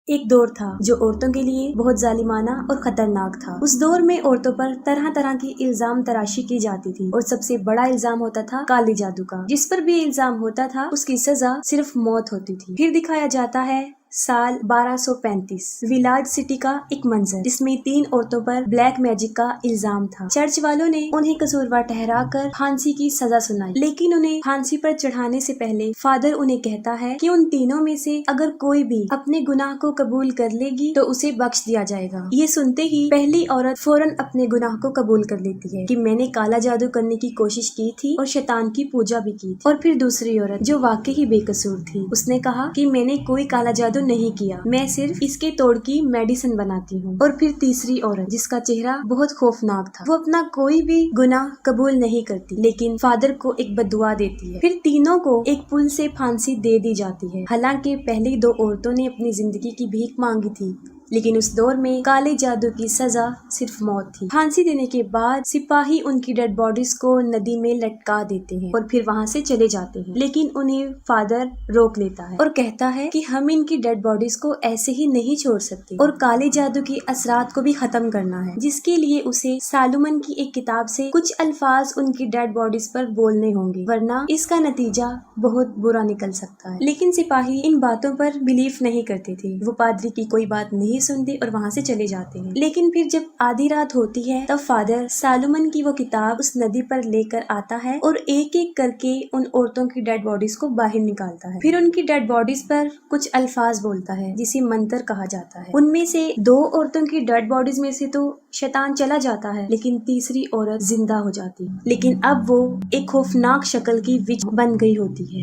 ایک دور تھا جو عورتوں کے لیے بہت ظالمانہ اور خطرناک تھا۔ اس دور میں عورتوں پر طرح طرح کی الزام تراشی کی جاتی تھی اور سب سے بڑا الزام ہوتا تھا کالے جادو کا۔ جس پر بھی الزام ہوتا تھا اس کی سزا صرف موت ہوتی تھی۔ پھر دکھایا جاتا ہے سال 1235 ویلاج سٹی کا ایک منظر جس میں 3 عورتوں پر بلیک میجک کا الزام تھا۔ چرچ والوں نے انہیں قصوروار ٹھہرا کر پھانسی کی سزا سنائی، لیکن انہیں پھانسی پر چڑھانے سے پہلے فادر انہیں کہتا ہے کہ ان تینوں میں سے اگر کوئی بھی اپنے گناہ کو قبول کر لے گی تو اسے بخش دیا جائے گا۔ یہ سنتے ہی پہلی عورت فوراً اپنے گناہ کو قبول کر لیتی ہے کہ میں نے کالا جادو کرنے کی کوشش کی تھی اور شیطان کی پوجا بھی کی تھی۔ اور پھر دوسری عورت جو واقعی ہی بے قصور تھی، اس نے کہا کہ میں نے کوئی کالا جادو نہیں کیا، میں صرف اس کے توڑ کی میڈیسن بناتی ہوں۔ اور پھر تیسری عورت جس کا چہرہ بہت خوفناک تھا، وہ اپنا کوئی بھی گناہ قبول نہیں کرتی لیکن فادر کو ایک بد دعا دیتی ہے۔ پھر تینوں کو ایک پل سے پھانسی دے دی جاتی ہے۔ حالانکہ پہلی 2 عورتوں نے اپنی زندگی کی بھیک مانگی تھی، لیکن اس دور میں کالے جادو کی سزا صرف موت تھی۔ پھانسی دینے کے بعد سپاہی ان کی ڈیڈ باڈیز کو ندی میں لٹکا دیتے ہیں اور پھر وہاں سے چلے جاتے ہیں، لیکن انہیں فادر روک لیتا ہے اور کہتا ہے کہ ہم ان کی ڈیڈ باڈیز کو ایسے ہی نہیں چھوڑ سکتے اور کالے جادو کی اثرات کو بھی ختم کرنا ہے، جس کے لیے اسے سالومن کی ایک کتاب سے کچھ الفاظ ان کی ڈیڈ باڈیز پر بولنے ہوں گے، ورنہ اس کا نتیجہ بہت برا نکل سکتا ہے۔ لیکن سپاہی ان باتوں پر بلیف نہیں کرتے تھے، وہ پادری کی کوئی بات نہیں سنتے اور وہاں سے چلے جاتے ہیں۔ لیکن پھر جب آدھی رات ہوتی ہے تب فادر سالومن کی وہ کتاب اس ندی پر لے کر آتا ہے اور ایک ایک کر کے ان عورتوں کی ڈیڈ باڈیز کو باہر نکالتا ہے۔ پھر ان کی ڈیڈ باڈیز پر کچھ الفاظ بولتا ہے جسے منتر کہا جاتا ہے۔ ان میں سے 2 عورتوں کی ڈیڈ باڈیز میں سے تو شیطان چلا جاتا ہے، لیکن تیسری عورت زندہ ہو جاتی ہے، لیکن اب وہ ایک خوفناک شکل کی وچ بن گئی ہوتی ہے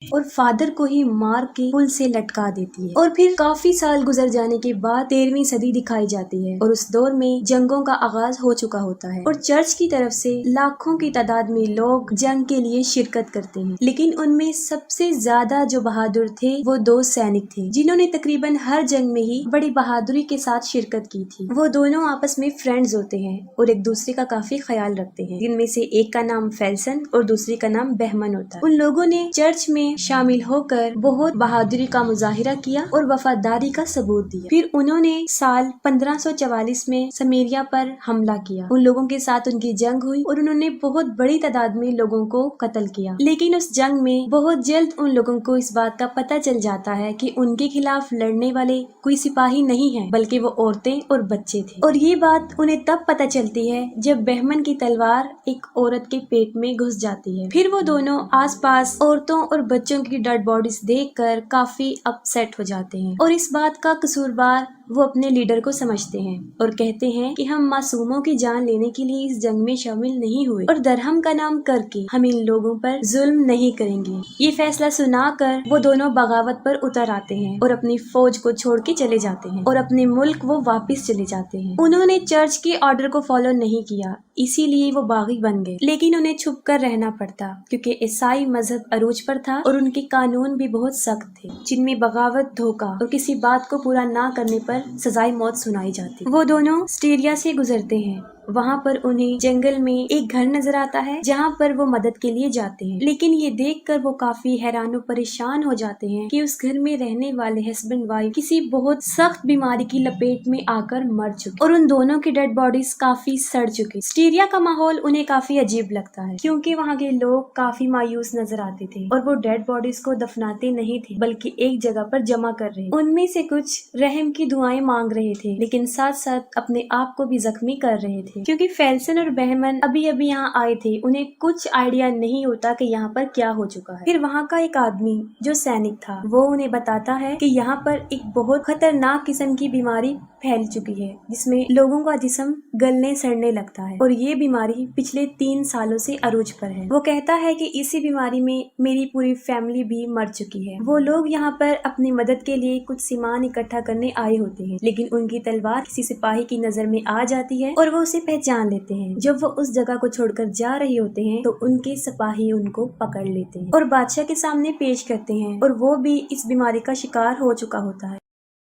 اور فادر کو ہی مار کے پل سے لٹکا دیتی ہے۔ اور پھر کافی سال گزر جانے کے بعد 13ویں صدی دکھائی جاتی ہے اور اس دور میں جنگوں کا آغاز ہو چکا ہوتا ہے اور چرچ کی طرف سے لاکھوں کی تعداد میں لوگ جنگ کے لیے شرکت کرتے ہیں، لیکن ان میں سب سے زیادہ جو بہادر تھے وہ 2 سینک تھے جنہوں نے تقریباً ہر جنگ میں ہی بڑی بہادری کے ساتھ شرکت کی تھی۔ وہ دونوں آپس میں فرینڈز ہوتے ہیں اور ایک دوسرے کا کافی خیال رکھتے ہیں، جن میں سے ایک کا نام فیلسن اور دوسری کا نام بہمن ہوتا ہے۔ ان لوگوں نے چرچ میں شامل ہو کر بہت بہادری کا مظاہرہ کیا اور وفاداری کا ثبوت دیا۔ پھر انہوں نے سال 1544 میں سمیریا پر حملہ کیا، ان لوگوں کے ساتھ ان کی جنگ ہوئی اور انہوں نے بہت بڑی تعداد میں لوگوں کو قتل کیا، لیکن اس جنگ میں بہت جلد ان لوگوں کو اس بات کا پتہ چل جاتا ہے کہ ان کے خلاف لڑنے والے کوئی سپاہی نہیں ہیں بلکہ وہ عورتیں اور بچے تھے، اور یہ بات انہیں تب پتہ چلتی ہے جب بہمن کی تلوار ایک عورت کے پیٹ میں گھس جاتی ہے۔ پھر وہ دونوں آس پاس عورتوں اور بچوں کی ڈیڈ باڈیز دیکھ کر کافی اپسیٹ ہو جاتے ہیں اور اس بات کا قصوروار وہ اپنے لیڈر کو سمجھتے ہیں اور کہتے ہیں کہ ہم معصوموں کی جان لینے کے لیے اس جنگ میں شامل نہیں ہوئے اور درہم کا نام کر کے ہم ان لوگوں پر ظلم نہیں کریں گے۔ یہ فیصلہ سنا کر وہ دونوں بغاوت پر اتر آتے ہیں اور اپنی فوج کو چھوڑ کے چلے جاتے ہیں اور اپنے ملک وہ واپس چلے جاتے ہیں۔ انہوں نے چرچ کے آرڈر کو فالو نہیں کیا، اسی لیے وہ باغی بن گئے، لیکن انہیں چھپ کر رہنا پڑتا کیونکہ عیسائی مذہب عروج پر تھا اور ان کے قانون بھی بہت سخت تھے، جن میں بغاوت، دھوکہ اور کسی بات کو پورا نہ کرنے پر سزائے موت سنائی جاتی۔ وہ دونوں سٹیریا سے گزرتے ہیں، وہاں پر انہیں جنگل میں ایک گھر نظر آتا ہے جہاں پر وہ مدد کے لیے جاتے ہیں، لیکن یہ دیکھ کر وہ کافی حیران و پریشان ہو جاتے ہیں کہ اس گھر میں رہنے والے ہسبینڈ وائف کسی بہت سخت بیماری کی لپیٹ میں آ کر مر چکے اور ان دونوں کی ڈیڈ باڈیز کافی سڑ چکی۔ سٹیریا کا ماحول انہیں کافی عجیب لگتا ہے کیونکہ وہاں کے لوگ کافی مایوس نظر آتے تھے اور وہ ڈیڈ باڈیز کو دفناتے نہیں تھے بلکہ ایک جگہ پر جمع کر رہے۔ ان میں سے کچھ رحم کی دعائیں مانگ رہے تھے لیکن ساتھ ساتھ اپنے آپ کو بھی زخمی کر رہے تھے کیونکہ فیلسن اور بہمن ابھی یہاں آئے تھے، انہیں کچھ آئیڈیا نہیں ہوتا کہ یہاں پر کیا ہو چکا ہے۔ پھر وہاں کا ایک آدمی جو سینک تھا وہ انہیں بتاتا ہے کہ یہاں پر ایک بہت خطرناک قسم کی بیماری پھیل چکی ہے جس میں لوگوں کا جسم گلنے سڑنے لگتا ہے اور یہ بیماری پچھلے 3 سالوں سے عروج پر ہے۔ وہ کہتا ہے کہ اسی بیماری میں میری پوری فیملی بھی مر چکی ہے۔ وہ لوگ یہاں پر اپنی مدد کے لیے کچھ سامان اکٹھا کرنے آئے ہوتے ہیں لیکن ان کی تلوار کسی سپاہی کی نظر میں آ جاتی ہے اور وہ اسے پہچان لیتے ہیں۔ جب وہ اس جگہ کو چھوڑ کر جا رہے ہوتے ہیں تو ان کے سپاہی ان کو پکڑ لیتے ہیں اور بادشاہ کے سامنے پیش کرتے ہیں اور وہ بھی اس بیماری کا شکار ہو چکا ہوتا ہے۔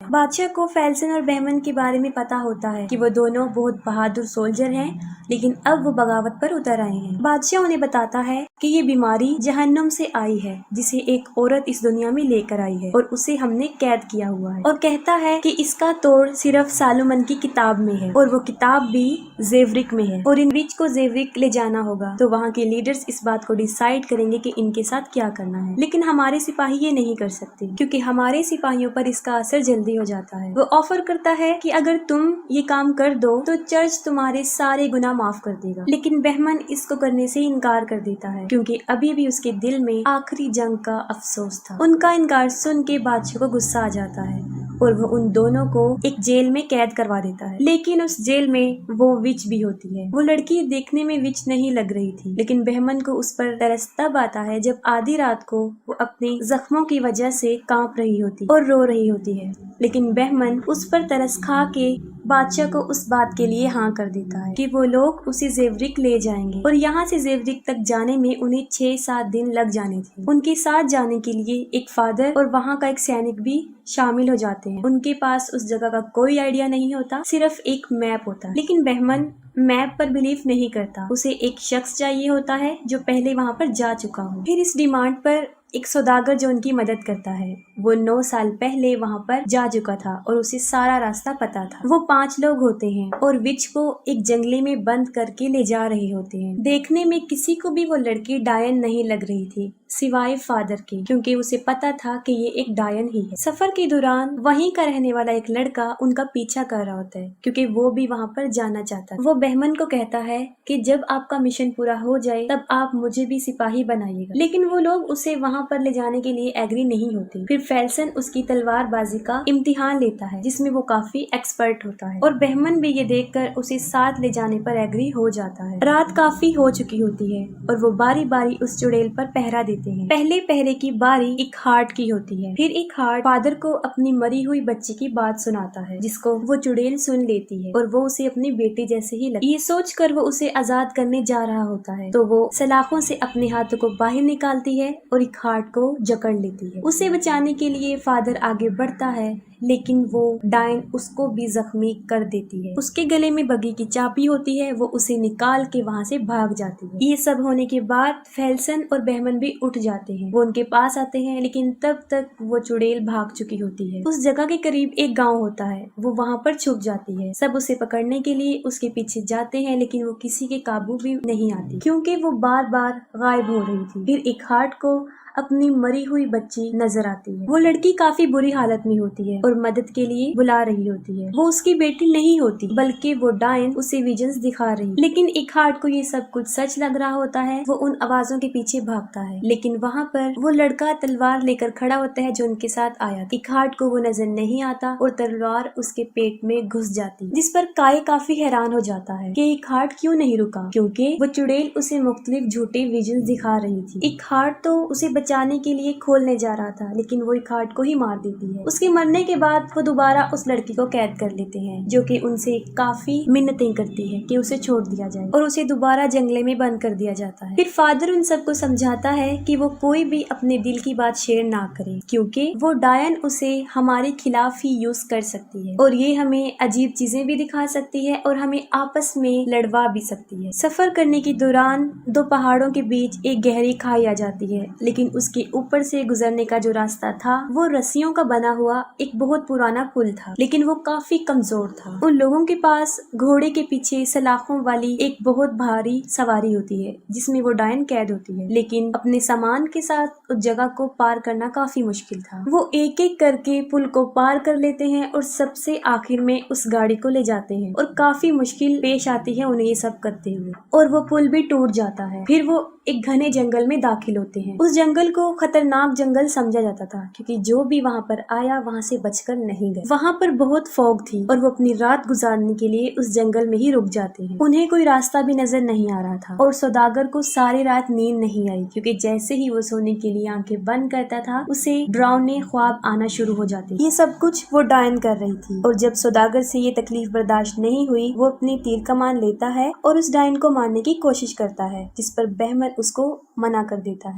بادشاہ کو فیلسن اور بہمن کے بارے میں پتا ہوتا ہے کہ وہ دونوں بہت بہادر سولجر ہیں، لیکن اب وہ بغاوت پر اتر آئے ہیں۔ بادشاہ انہیں بتاتا ہے کہ یہ بیماری جہنم سے آئی ہے جسے ایک عورت اس دنیا میں لے کر آئی ہے اور اسے ہم نے قید کیا ہوا ہے، اور کہتا ہے کہ اس کا توڑ صرف سالومن کی کتاب میں ہے اور وہ کتاب بھی زیورک میں ہے اور ان وچ کو زیورک لے جانا ہوگا، تو وہاں کے لیڈرز اس بات کو ڈیسائیڈ کریں گے کہ ان کے ساتھ کیا کرنا ہے۔ لیکن ہمارے سپاہی یہ نہیں کر سکتے کیونکہ ہمارے سپاہیوں پر اس کا اثر جلدی ہو جاتا ہے۔ وہ آفر کرتا ہے کہ اگر تم یہ کام کر دو تو چرچ تمہارے سارے گناہ معاف کر دے گا، لیکن بہمن اس کو کرنے سے انکار کر دیتا ہے کیونکہ ابھی بھی اس کے دل میں آخری جنگ کا افسوس تھا۔ ان کا انکار سن کے بادشاہ کو غصہ آ جاتا ہے اور وہ ان دونوں کو ایک جیل میں قید کروا دیتا ہے، لیکن اس جیل میں وہ وچ بھی ہوتی ہے۔ وہ لڑکی دیکھنے میں وچ نہیں لگ رہی تھی، لیکن بہمن کو اس پر ترس تب آتا ہے جب آدھی رات کو وہ اپنے زخموں کی وجہ سے کانپ رہی ہوتی اور رو رہی ہوتی ہے، لیکن بہمن اس پر ترس کھا کے بادشاہ کو اس بات کے لیے ہاں کر دیتا ہے کہ وہ لوگ اسے زیورک لے جائیں گے، اور یہاں سے زیورک تک جانے میں انہیں 6-7 دن لگ جانے تھے۔ ان کے ساتھ جانے کے لیے ایک فادر اور وہاں کا ایک سینک بھی شامل ہو جاتے ہیں۔ ان کے پاس اس جگہ کا کوئی آئیڈیا نہیں ہوتا، صرف ایک میپ ہوتا ہے، لیکن بہمن میپ پر بلیف نہیں کرتا، اسے ایک شخص چاہیے ہوتا ہے جو پہلے وہاں پر جا چکا ہو۔ پھر اس ڈیمانڈ پر ایک سوداگر جو ان کی مدد کرتا ہے، وہ 9 سال پہلے وہاں پر جا چکا تھا اور اسے سارا راستہ پتا تھا۔ وہ 5 لوگ ہوتے ہیں اور وچ کو ایک جنگلے میں بند کر کے لے جا رہے ہوتے ہیں۔ دیکھنے میں کسی کو بھی وہ لڑکی ڈائن نہیں لگ رہی تھی سوائے فادر کے، کیونکہ اسے پتا تھا کہ یہ ایک ڈائن ہی ہے۔ سفر کے دوران وہیں کا رہنے والا ایک لڑکا ان کا پیچھا کر رہا ہوتا ہے کیونکہ وہ بھی وہاں پر جانا چاہتا ہے۔ وہ بہمن کو کہتا ہے کہ جب آپ کا مشن پورا ہو جائے تب آپ مجھے بھی سپاہی بنائیے گا، لیکن وہ لوگ اسے وہاں پر لے جانے کے لیے ایگری نہیں ہوتے۔ پھر فیلسن اس کی تلوار بازی کا امتحان لیتا ہے جس میں وہ کافی ایکسپرٹ ہوتا ہے، اور بہمن بھی یہ دیکھ کر اسے ساتھ لے جانے پر ایگری ہو جاتا ہے۔ رات کافی ہو چکی ہوتی ہے اور وہ باری باری اس چڑیل پر پہرا دیتے ہیں۔ پہلے پہرے کی باری ایک ہارٹ کی ہوتی ہے، پھر ایک ہارٹ فادر کو اپنی مری ہوئی بچی کی بات سناتا ہے جس کو وہ چڑیل سن لیتی ہے اور وہ اسے اپنی بیٹی جیسے ہی لگتی ہے۔ یہ سوچ کر وہ اسے آزاد کرنے جا رہا ہوتا ہے تو وہ سلاخوں سے اپنے ہاتھوں کو باہر نکالتی ہے اور ایک ہارٹ کو جکڑ لیتی ہے۔ اسے بچانے کے لیے فادر آگے بڑھتا ہے لیکن وہ ڈائن اس کو بھی زخمی کر دیتی ہے۔ اس کے گلے میں بگھی کی چابی ہوتی ہے، وہ اسے نکال کے وہاں سے بھاگ جاتی ہے۔ یہ سب ہونے کے بعد فیلسن اور بہمن بھی اٹھ جاتے ہیں، وہ ان کے پاس آتے ہیں لیکن تب تک وہ چڑیل بھاگ چکی ہوتی ہے۔ اس جگہ کے قریب ایک گاؤں ہوتا ہے، وہ وہاں پر چھپ جاتی ہے۔ سب اسے پکڑنے کے لیے اس کے پیچھے جاتے ہیں لیکن وہ کسی کے قابو بھی نہیں آتی کیونکہ وہ بار بار غائب ہو رہی تھی۔ پھر ایک ہارٹ کو اپنی مری ہوئی بچی نظر آتی ہے۔ وہ لڑکی کافی بری حالت میں ہوتی ہے اور مدد کے لیے بلا رہی ہوتی ہے۔ وہ اس کی بیٹی نہیں ہوتی بلکہ وہ ڈائن اسے ویژنز دکھا رہی، لیکن ایک ہارٹ کو یہ سب کچھ سچ لگ رہا ہوتا ہے۔ وہ ان آوازوں کے پیچھے بھاگتا ہے لیکن وہاں پر وہ لڑکا تلوار لے کر کھڑا ہوتا ہے جو ان کے ساتھ آیا تھا۔ ایک ہارٹ کو وہ نظر نہیں آتا اور تلوار اس کے پیٹ میں گھس جاتی، جس پر کائے کافی حیران ہو جاتا ہے کہ ایک ہارٹ کیوں نہیں رکا، کیونکہ وہ چڑیل اسے مختلف جھوٹے ویژنز دکھا رہی تھی۔ ایک ہارٹ تو اسے بچانے کے لیے کھولنے جا رہا تھا لیکن وہ ایک ہارٹ کو ہی مار دیتی ہے۔ اس کے مرنے کے بعد وہ دوبارہ اس لڑکی کو قید کر لیتے ہیں جو کہ ان سے کافی منتیں کرتی ہے کہ اسے چھوڑ دیا جائے اور اسے دوبارہ جنگلے میں بند کر دیا جاتا ہے۔ پھر فادر ان سب کو سمجھاتا ہے کہ وہ کوئی بھی اپنے دل کی بات شیئر نہ کرے کیونکہ وہ ڈائن اسے ہمارے خلاف ہی یوز کر سکتی ہے اور یہ ہمیں عجیب چیزیں بھی دکھا سکتی ہے اور ہمیں آپس میں لڑوا بھی سکتی ہے۔ سفر کرنے کے دوران 2 پہاڑوں کے بیچ ایک گہری کھائی آ جاتی ہے لیکن اس کے اوپر سے گزرنے کا جو راستہ تھا وہ رسیوں کا بنا ہوا ایک بہت پرانا پل تھا، لیکن وہ کافی کمزور تھا۔ ان لوگوں کے پاس گھوڑے کے پیچھے سلاخوں والی ایک بہت بھاری سواری ہوتی ہے جس میں وہ ڈائن قید ہوتی ہے، لیکن اپنے سامان کے ساتھ اس جگہ کو پار کرنا کافی مشکل تھا۔ وہ ایک ایک کر کے پل کو پار کر لیتے ہیں اور سب سے آخر میں اس گاڑی کو لے جاتے ہیں اور کافی مشکل پیش آتی ہے انہیں یہ سب کرتے ہوئے اور وہ پل بھی ٹوٹ جاتا ہے۔ پھر وہ ایک گھنے جنگل میں داخل ہوتے ہیں۔ اس جنگل کو خطرناک جنگل سمجھا جاتا تھا کیونکہ جو بھی وہاں پر آیا وہاں سے بچ کر نہیں گئے۔ وہاں پر بہت فوگ تھی اور وہ اپنی رات گزارنے کے لیے اس جنگل میں ہی رک جاتے ہیں۔ انہیں کوئی راستہ بھی نظر نہیں آ رہا تھا اور سوداگر کو ساری رات نیند نہیں آئی کیونکہ جیسے ہی وہ سونے کے لیے آنکھیں بند کرتا تھا اسے ڈراؤنے خواب آنا شروع ہو جاتے۔ یہ سب کچھ وہ ڈائن کر رہی تھی اور جب سوداگر سے یہ تکلیف برداشت نہیں ہوئی وہ اپنی تیر کمان لیتا ہے اور اس ڈائن کو مارنے کی کوشش کرتا ہے جس پر بہمن اس کو منع کر دیتا ہے۔